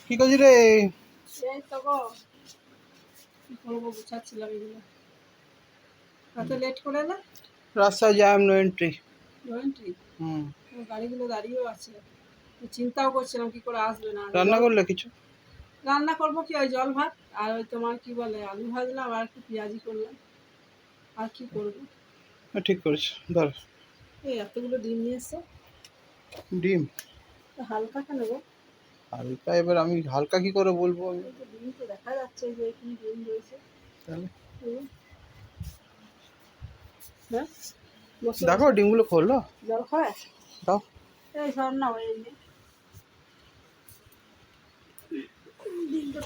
কি করছিস রে? এই তো গো, কি করবো, গুছাচ্ছিলাম এগুলো। এত লেট করে না? রাস্তায় জ্যাম, নো এন্ট্রি। জয়েন্ট্রি। হুম। গাড়িগুলো দাঁড়িয়েও আছে। চিন্তাও করছিলাম কি করে আসবে না। রান্না করলে কিছু? রান্না করবো কি, ওই জল ভাত আর ওই তোমার কি বলে আলু ভাজলাম আর একটু পেঁয়াজি করলাম। আর কি করবো? ঠিক করেছ। ধর এই এতগুলো ডিম নিয়ে এসছো, ডিম। তো হালকা কেন গো? হালকা? এবার আমি হালকা কি করে বলবো আমি? এই তো ডিম তো দেখা যাচ্ছে যে এখানে ডিম রয়েছে। তাহলে হুম, হ্যাঁ, বসো দেখো বসো। ডিমগুলো খোলো। জল খায়? দাও। এই সর না, ওই নে। ডিমটা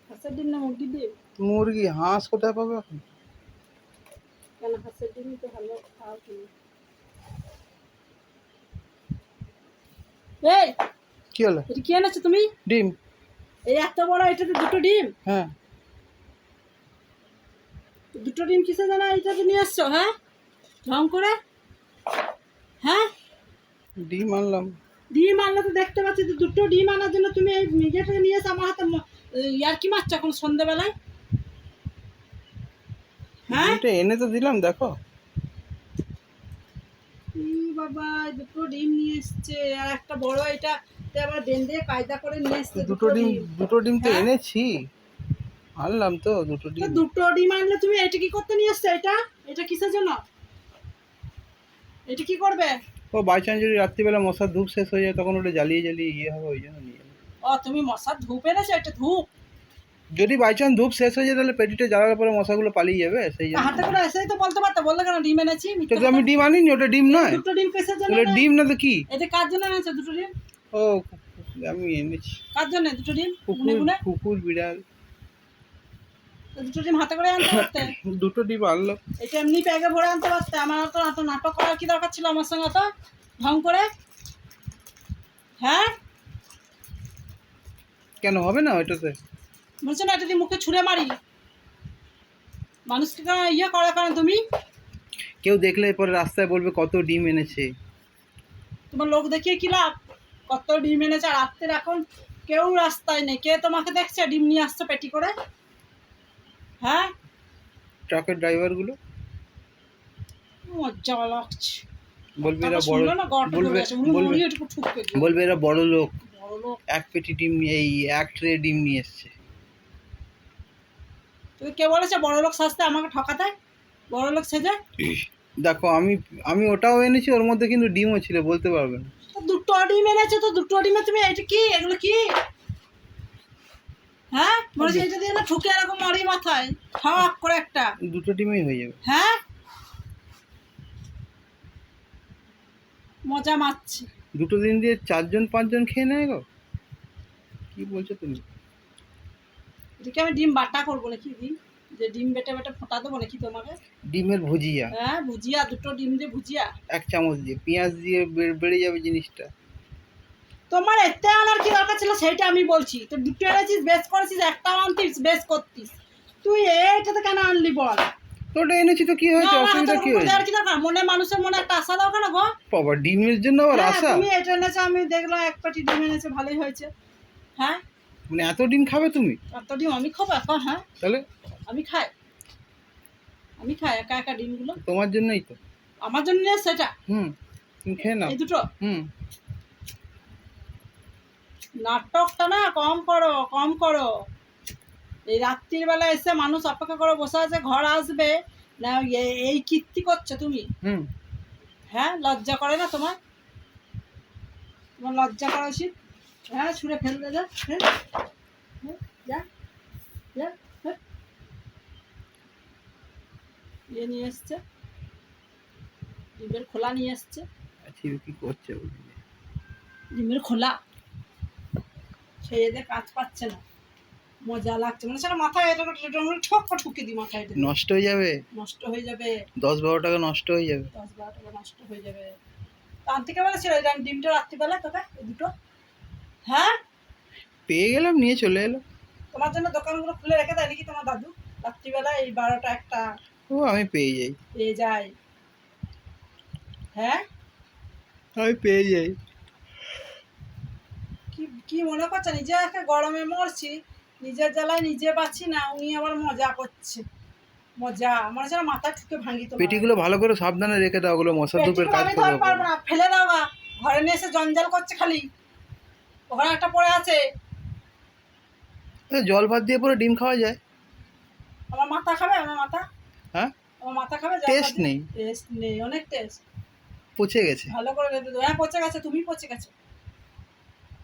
হাঁসের ডিম না মুরগির ডিম? মুরগি। হাঁস কোথায় পাবে এখন? কেন, হাঁসের ডিমই তো ভালো খাও তুমি। এই, কি হলো? এটা কি এনেছো তুমি? ডিম। এই এত বড়, এটাতে দুটো ডিম? হ্যাঁ। দুটো ডিম কিসে জানা এইটাতে নিয়ে আসছো? হ্যাঁ, ঢং করে। হ্যাঁ, ডিম আনলাম। ডিম আনলে তো দেখতে পাচ্ছি, তো দুটো ডিম আনার জন্য তুমি এই নিজেটাকে নিয়ে এসে আমার হাতে ইয়ার কি মারছো এখন সন্ধ্যেবেলায়? হ্যাঁ, ডিমটা এনে তো দিলাম, দেখো। বাবা, দুটো ডিম নিয়ে এসছে আর একটা বড়, এটা আবার বেঁধে কায়দা করে নিয়ে এসছে দুটো ডিম। দুটো ডিম তো হ্যাঁ? এনেছি। আনলাম তো দুটো তো ডিম। দুটো ডিম আনলে তুমি এটা কি করতে নিয়ে এসছো? এটা এটা কিসের জন্য? এটা কি করবে? ও বাই চান্স যদি রাত্রিবেলা মশার ধূপ শেষ হয়ে যায় তখন ওটা জ্বালিয়ে জ্বালিয়ে ইয়ে হবে, ওই জন্য নিয়ে এলাম। ও, তুমি মশার ধূপ এনেছো? এটা ধূপ? যদি বাই চান্স ধূপ শেষ হয়ে যায় তাহলে পেটিটা জ্বালার পরে মশাগুলো পালিয়ে যাবে, সেই জন্য। হাতে করে এসেই তো বলতে পারতো, বললে কেন ডিম এনেছি? তো আমি ডিম আনিনি, ওটা ডিম নয়। দুটো ডিম কিসের জন্য? ওটা ডিম না তো কি? এটা কার জন্য এনেছো দুটো ডিম? ও আমি এনেছি। কার জন্য দুটো ডিম? গুনে কুকুর, গুনে কুকুর বিড়াল। তো দুটো ডিম হাতে করে আনতে পারতে। দুটো ডিম আনলাম। এটা এমনি ব্যাগে ভরে আনতে পারতে। আমার তো এত নাটক করার কি দরকার ছিল আমার সঙ্গে? তো ঢং করে। হ্যাঁ, কেন হবে না ওইটাতে? বলছো না এটা দিয়ে মুখে ছুঁড়ে মারি? মানুষকে কেন ইয়ে করা কেন তুমি? কেউ দেখলে পরে রাস্তায় বলবে কত ডিম এনেছে। তোমার লোক দেখিয়ে কি লাভ? কত ডিম এনেছে, আর রাত্রের এখন কেউ রাস্তায় নেই, কে তোমাকে দেখছে ডিম নিয়ে আসছো পেটি করে? হ্যাঁ, ট্রাকের ড্রাইভার গুলো মজা লাগছে। বলবে এরা বড়। শুনলো না, গড়টা ধরে বলবে গেছে, উনি বলবে উনি এটুকু ঠুকবে গিয়ে। বলবে এরা বড় লোক, বড় লোক। এক পেটি ডিম এই এক ট্রে ডিম নিয়ে এসছে। তুই কে বলেছে বড় লোক সাজতে, আমাকে ঠকাতে? বড় লোক সেজে? দেখো আমি আমি ওটাও এনেছি, ওর মধ্যে কিন্তু ডিমও ছিল, বলতে পারবে না। তো দুটো ডিম এনেছো, তো দুটো ডিমে তুমি এটা কি, এগুলো কি? হ্যাঁ, মনে হচ্ছে এটা দিয়ে না ঠুকে এরকম মরি মাথায় ঠক করে একটা। দুটো ডিমই হয়ে যাবে। হ্যাঁ, মজা মারছি। দুটো ডিম দিয়ে 4জন 5জন খেয়ে নেয় গো। কি বলছো তুমি? এটাকে আমি ডিম বাটা করবো নাকি? ডিম যে ডিম বেটে বেটে ফোটা দেবো নাকি তোমাকে? ডিমের ভুজিয়া। হ্যাঁ, ভুজিয়া, দুটো ডিম দিয়ে ভুজিয়া। 1 চামচ দিয়ে পেঁয়াজ দিয়ে বেড়ে যাবে জিনিসটা। তোমার এতে আনার কি দরকার ছিল সেটা আমি বলছি। তো দুটো এনেছিস, বেশ করেছিস, একটা আনতিস বেশ করতিস। তুই এইটাতে কেন আনলি বল? তো ওটা এনেছি তো কি হয়েছে, অসুবিধা কি হয়েছে? কি দরকার? মনে মানুষের মনে একটা আশা দাও কেন গো? বাবা ডিমের জন্য আবার হ্যাঁ, আশা? তুমি এটা এনেছো, আমি দেখলাম এক পাটি ডিম এনেছো, ভালোই হয়েছে। হ্যাঁ, মানে এত ডিম খাবে তুমি? এত ডিম আমি খাবো এখন? হ্যাঁ, তাহলে আমি খাই, আমি খাই একা একা ডিমগুলো। তোমার জন্যই তো। আমার জন্য নিয়ে সেটা তুমি খেয়ে নাও। এই দুটো। হুম। নাটকটা না কম করো, কম করো। এই রাত্রির বেলা এসে মানুষ অপেক্ষা করে বসে আছে, ঘর আসবে না, এই কীর্তি করছো তুমি? হ্যাঁ, লজ্জা করে না তোমার? তোমার লজ্জা করা উচিত। হ্যাঁ, ছুঁড়ে ফেলবে যা। হ্যাঁ, যা যা। হ্যাঁ, ইয়ে নিয়ে এসছে, ডিমের খোলা নিয়ে এসছে। আচ্ছা কি করছে? ডিমের খোলা খেয়ে দিয়ে কাজ পাচ্ছে না, মজা লাগছে, মানে সেটা মাথায় এটা ঠক ঠুকে দিই মাথায়। নষ্ট হয়ে যাবে। নষ্ট হয়ে যাবে। 10-12 টাকা নষ্ট হয়ে যাবে। 10-12 টাকা নষ্ট হয়ে যাবে। তার থেকে বলেছিল ডিমটা রাত্রিবেলা তোকে এই দুটো। হ্যাঁ, পেয়ে গেলাম, নিয়ে চলে এলো। তোমার জন্য দোকানগুলো খুলে রেখে দেয় নাকি তোমার দাদু? রাত্রিবেলা এই 12টা 1টা ও আমি পেয়ে যাই। পেয়ে যায়। হ্যাঁ, আমি পেয়ে যাই। কি কি কি মনে করছে নিজে একে গরমে মরছি, নিজের জ্বালায় নিজে বাঁচি না, উনি আবার মজা করছে। মজা মনে হচ্ছে না মাথা ঠুকে ভাঙি তো। পেটিগুলো ভালো করে সাবধানে রেখে দাও, ওগুলো মশা ধূপের কাজ আমি করবে। ধর পারবো না, ফেলে দাও গা। ঘরে নিয়ে এসে জঞ্জাল করছে খালি। ওখানে একটা পড়ে আছে। জল ভাত দিয়ে পরে ডিম খাওয়া যায়? আমার মাথা খাবে? আমার মাথা, হ্যাঁ, আমার মাথা খাবে? টেস্ট নেই, টেস্ট নেই, অনেক টেস্ট। পচে গেছে। ভালো করে রেঁধে দেবো। হ্যাঁ পচে গেছে, তুমি পচে গেছো।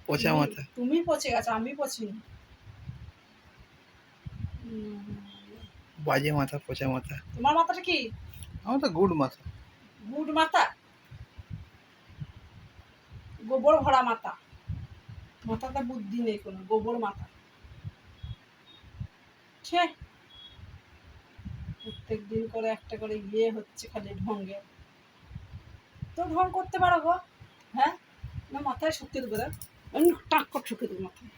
পচা মাথা। তুমি পচে গেছো, আমি পচিনি। বাজে মাথা, পচা মাথা। তোমার মাথাটা কি? আমার তো গুড মাথা। গুড মাথা? গোবর ভরা মাথা। মাথাতে বুদ্ধি নেই কোনো, গোবর মাথা। ছে, প্রত্যেক দিন করে একটা করে ইয়ে হচ্ছে খালি ঢঙ্গে। তো ঢং করতে পারো গো, হ্যাঁ? না মাথায় শুকিয়ে দেবো, টাক করে শুকিয়ে দেবো মাথায়।